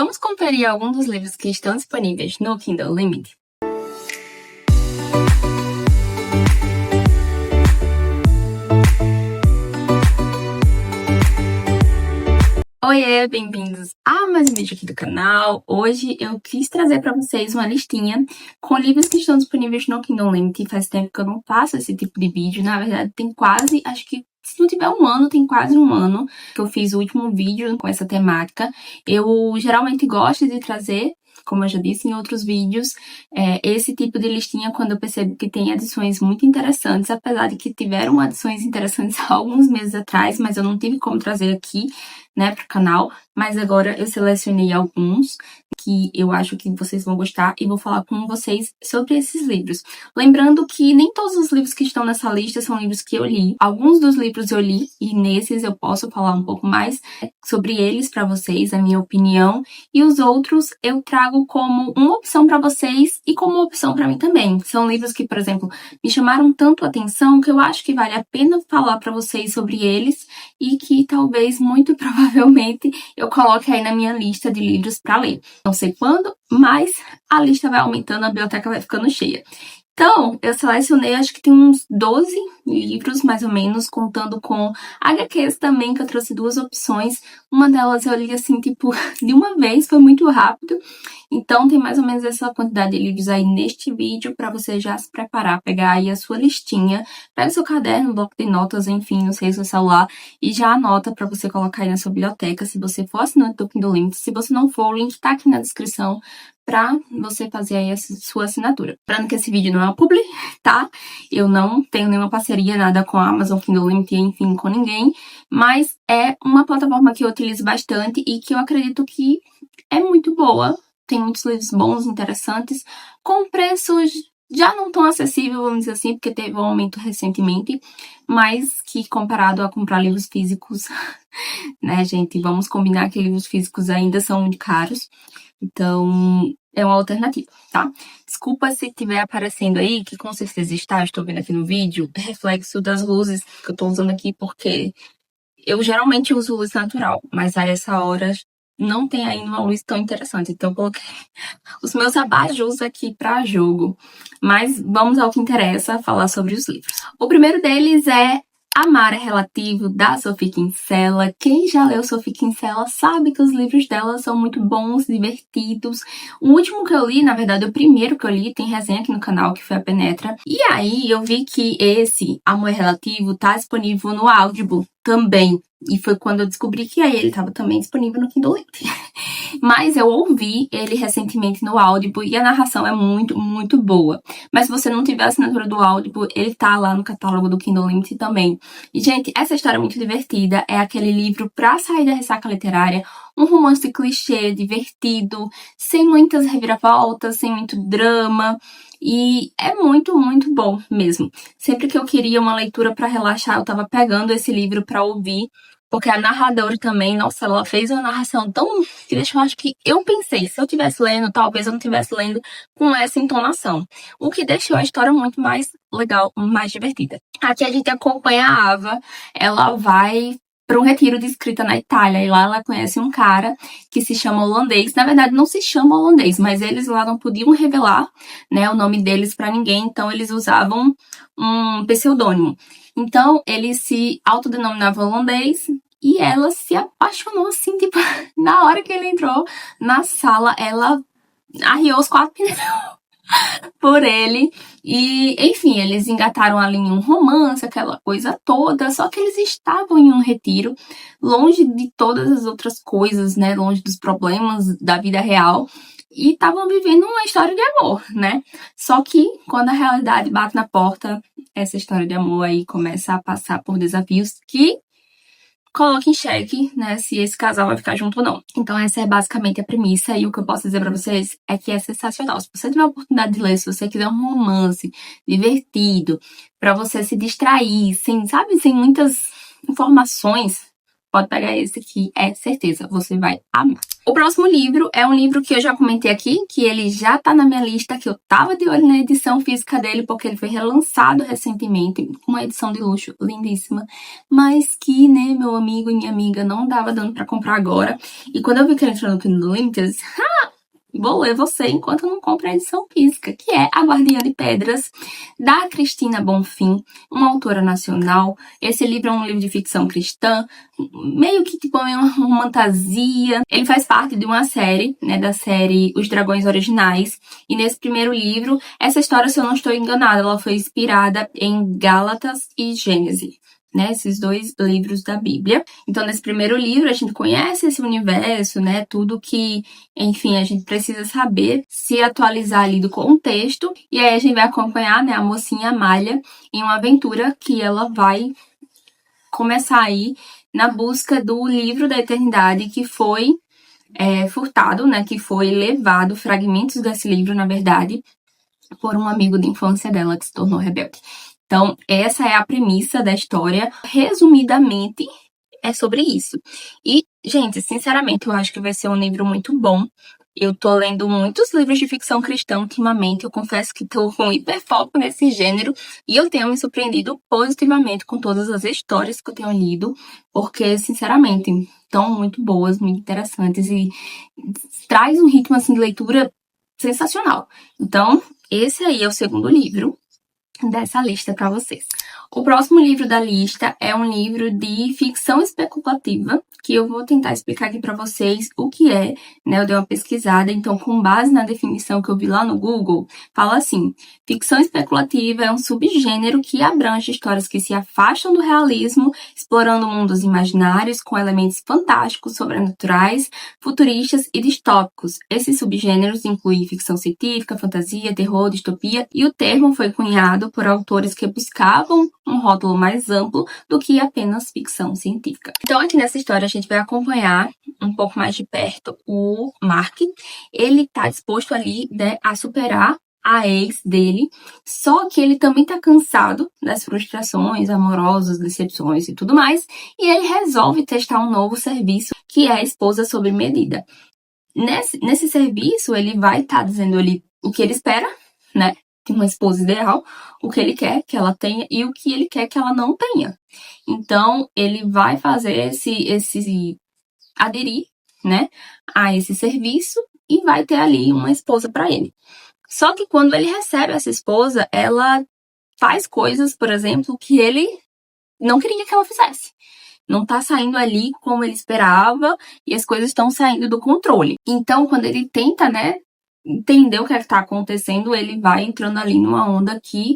Vamos conferir alguns dos livros que estão disponíveis no Kindle Unlimited? Oiê, bem-vindos a mais um vídeo aqui do canal. Hoje eu quis trazer para vocês uma listinha com livros que estão disponíveis no Kindle Unlimited. Faz tempo que eu não faço esse tipo de vídeo, na verdade tem quase, acho que se não tiver um ano, tem quase um ano que eu fiz o último vídeo com essa temática. Eu geralmente gosto de trazer, como eu já disse em outros vídeos, esse tipo de listinha quando eu percebo que tem adições muito interessantes, apesar de que tiveram adições interessantes há alguns meses atrás, mas eu não tive como trazer aqui, né, pro canal, mas agora eu selecionei alguns que eu acho que vocês vão gostar e vou falar com vocês sobre esses livros. Lembrando que nem todos os livros que estão nessa lista são livros que eu li. Alguns dos livros eu li e nesses eu posso falar um pouco mais sobre eles para vocês, a minha opinião, e os outros eu trago como uma opção para vocês e como uma opção para mim também. São livros que, por exemplo, me chamaram tanto a atenção que eu acho que vale a pena falar para vocês sobre eles e que talvez, muito provavelmente, eu coloque aí na minha lista de livros para ler. Não sei quando, mas a lista vai aumentando, a biblioteca vai ficando cheia. Então, eu selecionei, acho que tem uns 12 livros, mais ou menos, contando com HQs também, que eu trouxe duas opções. Uma delas eu li, assim, tipo, de uma vez, foi muito rápido. Então, tem mais ou menos essa quantidade de livros aí neste vídeo, para você já se preparar, pegar aí a sua listinha, pega o seu caderno, bloco de notas, enfim, não sei, seu celular, e já anota para você colocar aí na sua biblioteca, se você for assinante do Kindle Unlimited. Se você não for, o link tá aqui na descrição, pra você fazer aí a sua assinatura. Lembrando que esse vídeo não é uma publi, tá? Eu não tenho nenhuma parceria, nada com a Amazon, Kindle Unlimited, enfim, com ninguém, mas é uma plataforma que eu utilizo bastante e que eu acredito que é muito boa. Tem muitos livros bons, interessantes, com preços já não tão acessível, vamos dizer assim, porque teve um aumento recentemente, mas que comparado a comprar livros físicos, né, gente, vamos combinar que livros físicos ainda são muito caros. Então, é uma alternativa, tá? Desculpa se estiver aparecendo aí, que com certeza está, eu estou vendo aqui no vídeo, reflexo das luzes que eu estou usando aqui, porque eu geralmente uso luz natural, mas a essa hora não tem ainda uma luz tão interessante, então eu coloquei os meus abajus aqui para jogo. Mas vamos ao que interessa, falar sobre os livros. O primeiro deles é Amar é Relativo, da Sophie Kinsella. Quem já leu Sophie Kinsella sabe que os livros dela são muito bons, divertidos. O último que eu li, na verdade, o primeiro que eu li, tem resenha aqui no canal, que foi a Penetra. E aí eu vi que esse Amor é Relativo tá disponível no Audible também. E foi quando eu descobri que aí ele estava também disponível no Kindle Unlimited. Mas eu ouvi ele recentemente no Audible e a narração é muito, muito boa. Mas se você não tiver a assinatura do Audible, ele tá lá no catálogo do Kindle Unlimited também. E, gente, essa história é muito divertida. É aquele livro pra sair da ressaca literária. Um romance clichê, divertido, sem muitas reviravoltas, sem muito drama. E é muito, muito bom mesmo. Sempre que eu queria uma leitura pra relaxar, eu tava pegando esse livro pra ouvir. Porque a narradora também, nossa, ela fez uma narração tão... que deixou, acho que eu pensei, se eu estivesse lendo, talvez eu não estivesse lendo com essa entonação. O que deixou a história muito mais legal, mais divertida. Aqui a gente acompanha a Ava, ela vai para um retiro de escrita na Itália, e lá ela conhece um cara que se chama holandês. Na verdade, não se chama holandês, mas eles lá não podiam revelar, né, o nome deles para ninguém, então eles usavam um pseudônimo. Então, ele se autodenominava holandês e ela se apaixonou, assim, tipo, na hora que ele entrou na sala, ela arriou os 4 pneus por ele. E, enfim, eles engataram ali em um romance, aquela coisa toda, só que eles estavam em um retiro, longe de todas as outras coisas, né, longe dos problemas da vida real. E estavam vivendo uma história de amor, né? Só que, quando a realidade bate na porta, essa história de amor aí começa a passar por desafios que colocam em xeque, né, se esse casal vai ficar junto ou não. Então, essa é basicamente a premissa. E o que eu posso dizer pra vocês é que é sensacional. Se você tiver a oportunidade de ler, se você quiser um romance divertido, pra você se distrair, sem, sabe, sem muitas informações, pode pegar esse que é certeza, você vai amar. O próximo livro é um livro que eu já comentei aqui, que ele já tá na minha lista, que eu tava de olho na edição física dele, porque ele foi relançado recentemente, com uma edição de luxo lindíssima, mas que, né, meu amigo e minha amiga, não dava dando pra comprar agora. E quando eu vi que ele entrou no Kindle Unlimited, vou ler você enquanto eu não compro a edição física, que é A Guardiã de Pedras, da Cristina Bonfim, uma autora nacional. Esse livro é um livro de ficção cristã, meio que tipo uma fantasia. Ele faz parte de uma série, né, da série Os Dragões Originais. E nesse primeiro livro, essa história, se eu não estou enganada, ela foi inspirada em Gálatas e Gênesis, né, esses dois livros da Bíblia. Então, nesse primeiro livro, a gente conhece esse universo, né, tudo que, enfim, a gente precisa saber, se atualizar ali do contexto, e aí a gente vai acompanhar, né, a mocinha Amália em uma aventura que ela vai começar aí na busca do livro da eternidade que foi furtado, né, que foi levado, fragmentos desse livro, na verdade, por um amigo de infância dela que se tornou rebelde. Então, essa é a premissa da história. Resumidamente, é sobre isso. E, gente, sinceramente, eu acho que vai ser um livro muito bom. Eu tô lendo muitos livros de ficção cristã ultimamente. Eu confesso que tô com hiperfoco nesse gênero. E eu tenho me surpreendido positivamente com todas as histórias que eu tenho lido. Porque, sinceramente, estão muito boas, muito interessantes. E traz um ritmo, assim, de leitura sensacional. Então, esse aí é o segundo livro dessa lista para vocês. O próximo livro da lista é um livro de ficção especulativa, que eu vou tentar explicar aqui para vocês o que é, né? Eu dei uma pesquisada, então, com base na definição que eu vi lá no Google, fala assim: ficção especulativa é um subgênero que abrange histórias que se afastam do realismo, explorando mundos imaginários com elementos fantásticos, sobrenaturais, futuristas e distópicos. Esses subgêneros incluem ficção científica, fantasia, terror, distopia, e o termo foi cunhado por autores que buscavam um rótulo mais amplo do que apenas ficção científica. Então, aqui nessa história, a gente vai acompanhar um pouco mais de perto o Mark. Ele tá disposto ali, né, a superar a ex dele, só que ele também tá cansado das frustrações amorosas, decepções e tudo mais, e ele resolve testar um novo serviço, que é a esposa sob medida. Nesse serviço, ele vai estar dizendo ali o que ele espera, né, de uma esposa ideal, o que ele quer que ela tenha e o que ele quer que ela não tenha. Então, ele vai fazer esse aderir, né, a esse serviço e vai ter ali uma esposa para ele. Só que quando ele recebe essa esposa, ela faz coisas, por exemplo, que ele não queria que ela fizesse. Não tá saindo ali como ele esperava e as coisas estão saindo do controle. Então, quando ele tenta, né, entender o que é que tá acontecendo, ele vai entrando ali numa onda que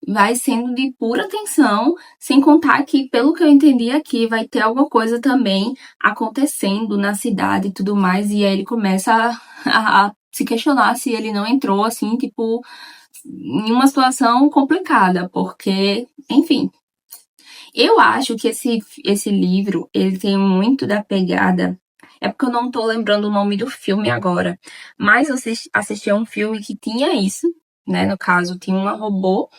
vai sendo de pura tensão, sem contar que, pelo que eu entendi aqui, vai ter alguma coisa também acontecendo na cidade e tudo mais, e aí ele começa a se questionar se ele não entrou, assim, tipo, em uma situação complicada, porque, enfim. Eu acho que esse livro, ele tem muito da pegada. É porque eu não tô lembrando o nome do filme agora. Mas eu assisti a um filme que tinha isso, né? No caso, tinha uma robô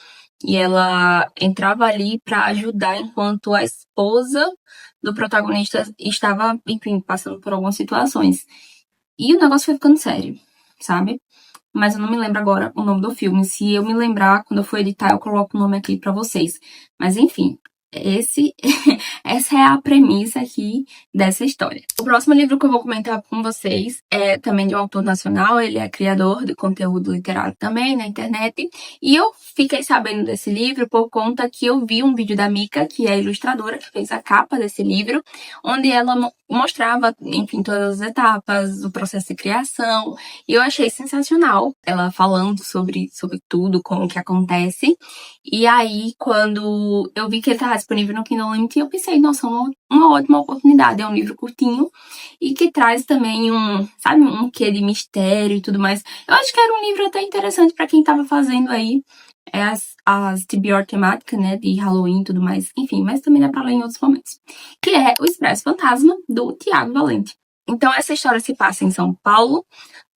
e ela entrava ali pra ajudar enquanto a esposa do protagonista estava, enfim, passando por algumas situações. E o negócio foi ficando sério, sabe? Mas eu não me lembro agora o nome do filme. Se eu me lembrar, quando eu for editar, eu coloco o nome aqui pra vocês. Mas enfim, essa é a premissa aqui dessa história. O próximo livro que eu vou comentar com vocês é também de um autor nacional. Ele é criador de conteúdo literário também na internet. E eu fiquei sabendo desse livro por conta que eu vi um vídeo da Mika, que é a ilustradora, que fez a capa desse livro, onde ela mostrava, enfim, todas as etapas do processo de criação. E eu achei sensacional ela falando sobre tudo, como que acontece. E aí, quando eu vi que ele estava disponível no Kindle Unlimited, eu pensei, nossa, uma ótima oportunidade. É um livro curtinho e que traz também um quê de mistério e tudo mais. Eu acho que era um livro até interessante para quem estava fazendo aí as TBR temáticas, né, de Halloween e tudo mais. Enfim, mas também dá para ler em outros momentos. Que é O Expresso Fantasma, do Tiago Valente. Então, essa história se passa em São Paulo.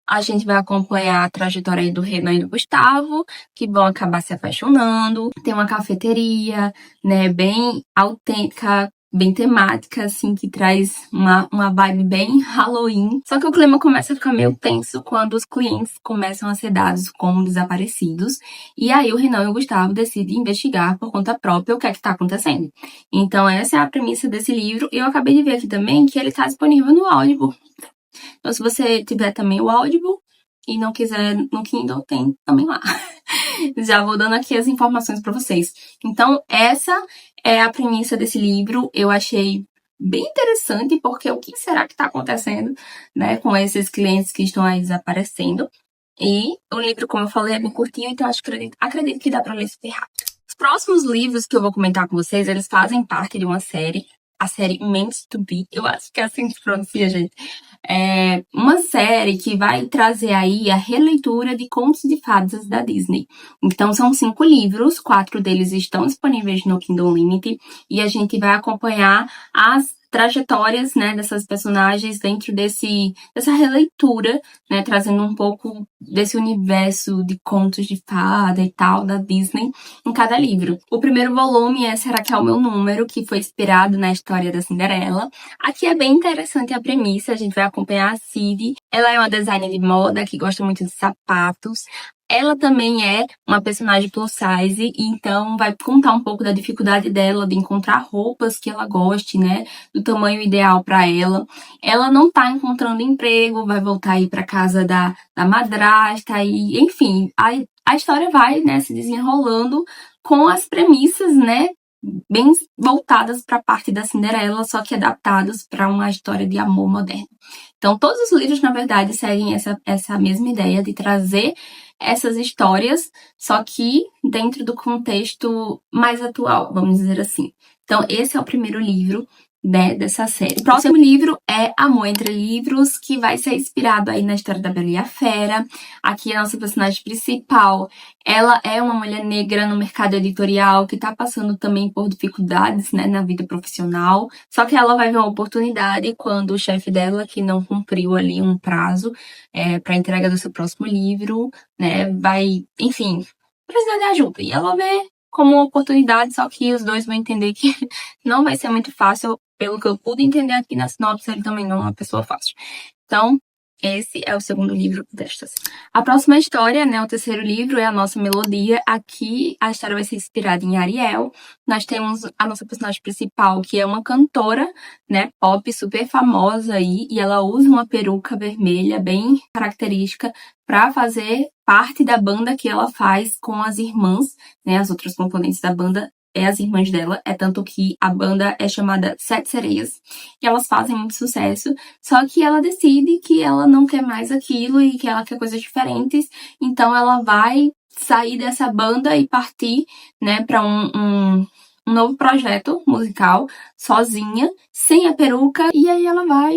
A gente vai acompanhar a trajetória aí do Renan e do Gustavo, que vão acabar se apaixonando. Tem uma cafeteria, né, bem autêntica, bem temática, assim, que traz uma vibe bem Halloween. Só que o clima começa a ficar meio tenso quando os clientes começam a ser dados como desaparecidos. E aí o Renan e o Gustavo decidem investigar por conta própria o que é que tá acontecendo. Então essa é a premissa desse livro. E eu acabei de ver aqui também que ele tá disponível no Audible. Então se você tiver também o Audible e não quiser no Kindle, tem também lá. Já vou dando aqui as informações para vocês. Então, essa é a premissa desse livro. Eu achei bem interessante, porque o que será que está acontecendo, né, com esses clientes que estão aí desaparecendo? E o livro, como eu falei, é bem curtinho, então acredito que dá para ler super rápido. Os próximos livros que eu vou comentar com vocês, eles fazem parte de uma série, a série Meant to Be. Eu acho que é assim que se pronuncia, gente. É uma série que vai trazer aí a releitura de contos de fadas da Disney. Então, são 5 livros, 4 deles estão disponíveis no Kindle Unlimited, e a gente vai acompanhar as trajetórias, né, dessas personagens dentro dessa releitura, né, trazendo um pouco desse universo de contos de fada e tal da Disney em cada livro. O primeiro volume é Será que é o meu número, que foi inspirado na história da Cinderela. Aqui é bem interessante a premissa, a gente vai acompanhar a Cid. Ela é uma designer de moda que gosta muito de sapatos. Ela também é uma personagem plus size, então vai contar um pouco da dificuldade dela de encontrar roupas que ela goste, né, do tamanho ideal para ela. Ela não tá encontrando emprego, vai voltar aí para casa da madrasta e, enfim, a história vai, né, se desenrolando com as premissas, né, bem voltadas para a parte da Cinderela, só que adaptados para uma história de amor moderno. Então, todos os livros, na verdade, seguem essa mesma ideia de trazer essas histórias, só que dentro do contexto mais atual, vamos dizer assim. Então, esse é o primeiro livro, né, dessa série. O próximo livro é Amor Entre Livros, que vai ser inspirado aí na história da Bela e a Fera. Aqui a nossa personagem principal, ela é uma mulher negra no mercado editorial que tá passando também por dificuldades, né, na vida profissional. Só que ela vai ver uma oportunidade quando o chefe dela, que não cumpriu ali um prazo para entrega do seu próximo livro, né, vai, enfim, precisar de ajuda. E ela vê como uma oportunidade, só que os dois vão entender que não vai ser muito fácil. Pelo que eu pude entender aqui na sinopse, ele também não é uma pessoa fácil. Então, esse é o segundo livro destas. A próxima história, né, o terceiro livro, é a nossa Melodia. Aqui a história vai ser inspirada em Ariel. Nós temos a nossa personagem principal, que é uma cantora, né, pop super famosa aí, e ela usa uma peruca vermelha bem característica para fazer parte da banda que ela faz com as irmãs, né, as outras componentes da banda as irmãs dela, é tanto que a banda é chamada Sete Sereias, e elas fazem muito sucesso, só que ela decide que ela não quer mais aquilo e que ela quer coisas diferentes, então ela vai sair dessa banda e partir, né, para um novo projeto musical, sozinha, sem a peruca, e aí ela vai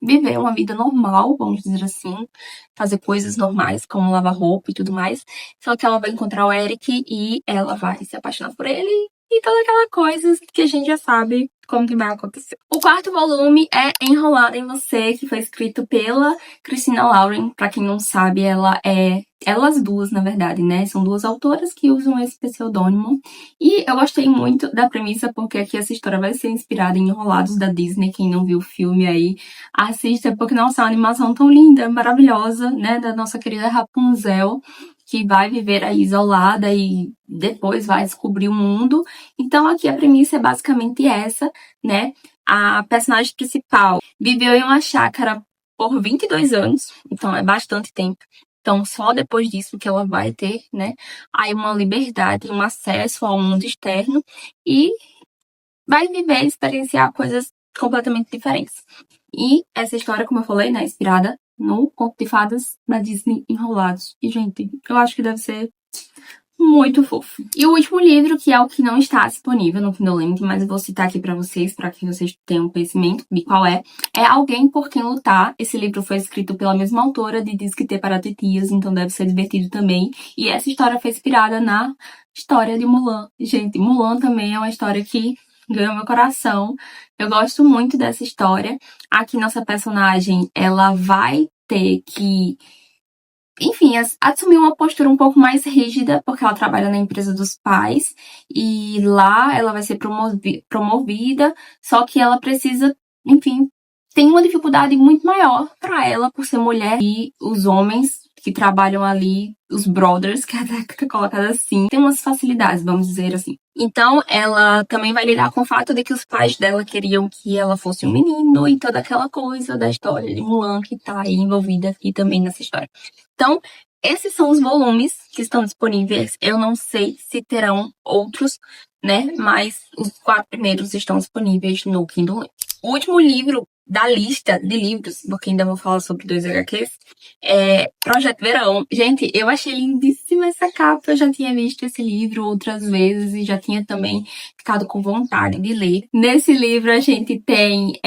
viver uma vida normal, vamos dizer assim, fazer coisas normais, como lavar roupa e tudo mais. Só que ela vai encontrar o Eric e ela vai se apaixonar por ele e toda aquela coisa que a gente já sabe como que vai acontecer. O quarto volume é Enrolada em Você, que foi escrito pela Christina Lauren. Pra quem não sabe, elas duas, na verdade, né? São duas autoras que usam esse pseudônimo. E eu gostei muito da premissa, porque aqui essa história vai ser inspirada em Enrolados da Disney. Quem não viu o filme aí, assista, porque, nossa, é uma animação tão linda, maravilhosa, né? Da nossa querida Rapunzel, que vai viver aí isolada e depois vai descobrir o mundo. Então, aqui a premissa é basicamente essa, né? A personagem principal viveu em uma chácara por 22 anos, então é bastante tempo. Então, só depois disso que ela vai ter, né, aí uma liberdade, um acesso ao mundo externo e vai viver, experienciar coisas completamente diferentes. E essa história, como eu falei, né, inspirada no conto de fadas da Disney Enrolados. E, gente, eu acho que deve ser muito fofo. E o último livro, que é o que não está disponível no Kindle Unlimited, mas eu vou citar aqui pra vocês, para que vocês tenham conhecimento de qual é Alguém por Quem Lutar. Esse livro foi escrito pela mesma autora de Diz que Ter para Titias, então deve ser divertido também. E essa história foi inspirada na história de Mulan. Gente, Mulan também é uma história que ganhou meu coração. Eu gosto muito dessa história. Aqui nossa personagem, ela vai ter que enfim, assumiu uma postura um pouco mais rígida, porque ela trabalha na empresa dos pais, e lá ela vai ser promovida, só que ela precisa, enfim, tem uma dificuldade muito maior para ela, por ser mulher, e os homens que trabalham ali, os brothers, que é colocado assim, tem umas facilidades, vamos dizer assim. Então, ela também vai lidar com o fato de que os pais dela queriam que ela fosse um menino e toda aquela coisa da história de Mulan que tá aí envolvida aqui também nessa história. Então, esses são os volumes que estão disponíveis. Eu não sei se terão outros, né? Mas os 4 primeiros estão disponíveis no Kindle. O último livro da lista de livros, porque ainda vou falar sobre 2 HQs, é Projeto Verão. Gente, eu achei lindíssima essa capa. Eu já tinha visto esse livro outras vezes e já tinha também ficado com vontade de ler. Nesse livro a gente tem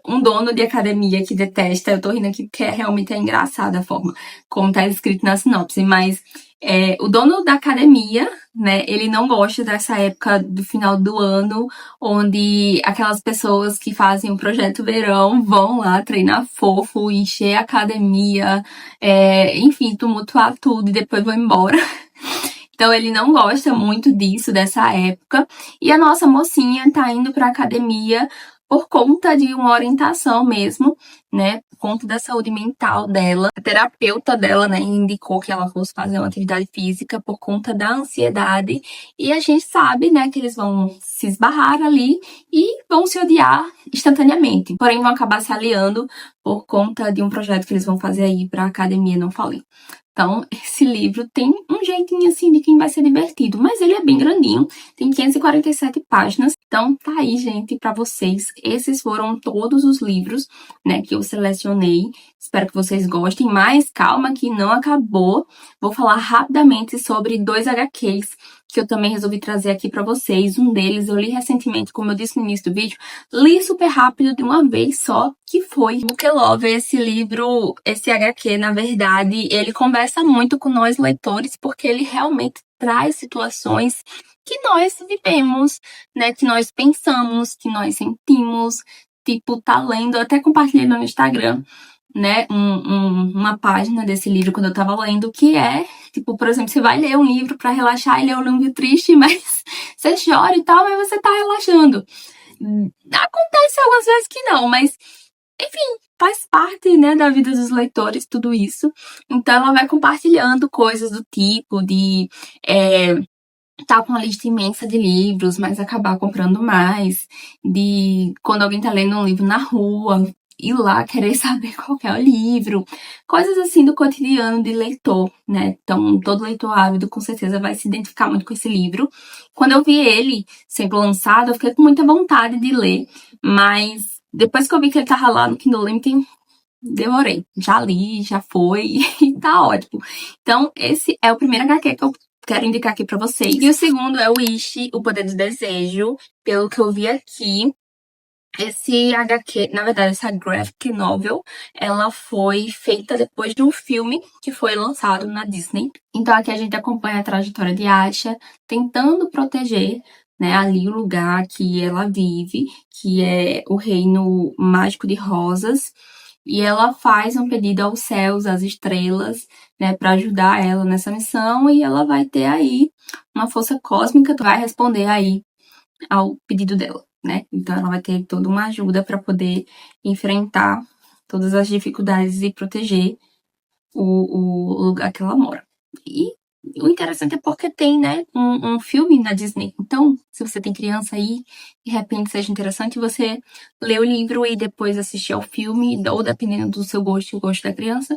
um dono de academia que detesta. Eu tô rindo aqui porque realmente é engraçada a forma como tá escrito na sinopse, mas o dono da academia, né, ele não gosta dessa época do final do ano, onde aquelas pessoas que fazem o Projeto Verão vão lá treinar fofo, encher a academia, enfim, tumultuar tudo e depois vão embora. Então ele não gosta muito disso, dessa época. E a nossa mocinha tá indo pra academia por conta de uma orientação mesmo, né? Por conta da saúde mental dela. A terapeuta dela, né, indicou que ela fosse fazer uma atividade física por conta da ansiedade. E a gente sabe, né, que eles vão se esbarrar ali e vão se odiar instantaneamente. Porém, vão acabar se aliando por conta de um projeto que eles vão fazer aí pra academia, não falei. Então, esse livro tem um jeitinho assim de quem vai ser divertido, mas ele é bem grandinho, tem 547 páginas. Então, tá aí, gente, pra vocês. Esses foram todos os livros, né, que eu selecionei. Espero que vocês gostem, mas calma que não acabou. Vou falar rapidamente sobre 2 HQs que eu também resolvi trazer aqui pra vocês. Um deles eu li recentemente, como eu disse no início do vídeo, li super rápido de uma vez só, que foi Book Love. Esse livro, esse HQ, na verdade, ele conversa muito com nós leitores, porque ele realmente traz situações que nós vivemos, né, que nós pensamos, que nós sentimos, tipo, tá lendo, eu até compartilhei no Instagram, né, uma página desse livro quando eu tava lendo, que é, tipo, por exemplo, você vai ler um livro pra relaxar e ler um livro triste, mas você chora e tal, mas você tá relaxando. Acontece algumas vezes que não, mas, enfim, faz parte, né, da vida dos leitores, tudo isso. Então, ela vai compartilhando coisas do tipo de tá com uma lista imensa de livros, mas acabar comprando mais, de quando alguém tá lendo um livro na rua, ir lá querer saber qual que é o livro, coisas assim do cotidiano de leitor, né? Então, todo leitor ávido com certeza vai se identificar muito com esse livro. Quando eu vi ele sendo lançado, eu fiquei com muita vontade de ler, mas depois que eu vi que ele tava lá no Kindle Unlimited, demorei. Já li, já foi, e tá ótimo. Então, esse é o primeiro HQ que eu quero indicar aqui pra vocês. E o segundo é o Wish, O Poder do Desejo. Pelo que eu vi aqui, esse HQ, na verdade, essa graphic novel, ela foi feita depois de um filme que foi lançado na Disney. Então aqui a gente acompanha a trajetória de Asha tentando proteger, né, ali o lugar que ela vive, que é o Reino Mágico de Rosas. E ela faz um pedido aos céus, às estrelas, né, para ajudar ela nessa missão, e ela vai ter aí uma força cósmica que vai responder aí ao pedido dela, né? Então ela vai ter toda uma ajuda para poder enfrentar todas as dificuldades e proteger o lugar que ela mora. E o interessante é porque tem, né, um filme na Disney. Então, se você tem criança aí, de repente seja interessante você ler o livro e depois assistir ao filme, ou dependendo do seu gosto e o gosto da criança,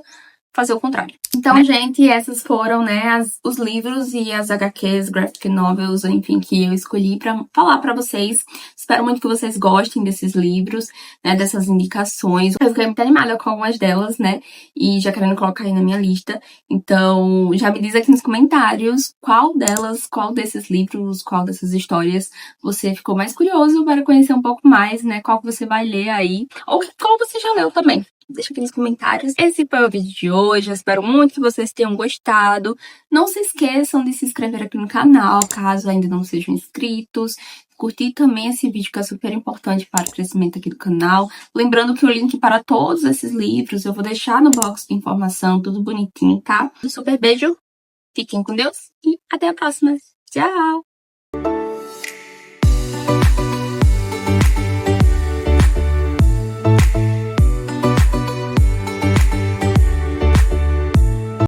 fazer o contrário. Então, gente, essas foram, né, os livros e as HQs, graphic novels, enfim, que eu escolhi pra falar pra vocês. Espero muito que vocês gostem desses livros, né, dessas indicações. Eu fiquei muito animada com algumas delas, né, e já querendo colocar aí na minha lista. Então, já me diz aqui nos comentários qual delas, qual desses livros, qual dessas histórias você ficou mais curioso para conhecer um pouco mais, né, qual que você vai ler aí, ou qual você já leu também. Deixa aqui nos comentários. Esse foi o vídeo de hoje. Eu espero muito que vocês tenham gostado. Não se esqueçam de se inscrever aqui no canal, caso ainda não sejam inscritos. curtir também esse vídeo que é super importante para o crescimento aqui do canal. Lembrando que o link para todos esses livros eu vou deixar no box de informação, tudo bonitinho, tá? Um super beijo, fiquem com Deus e até a próxima. Tchau!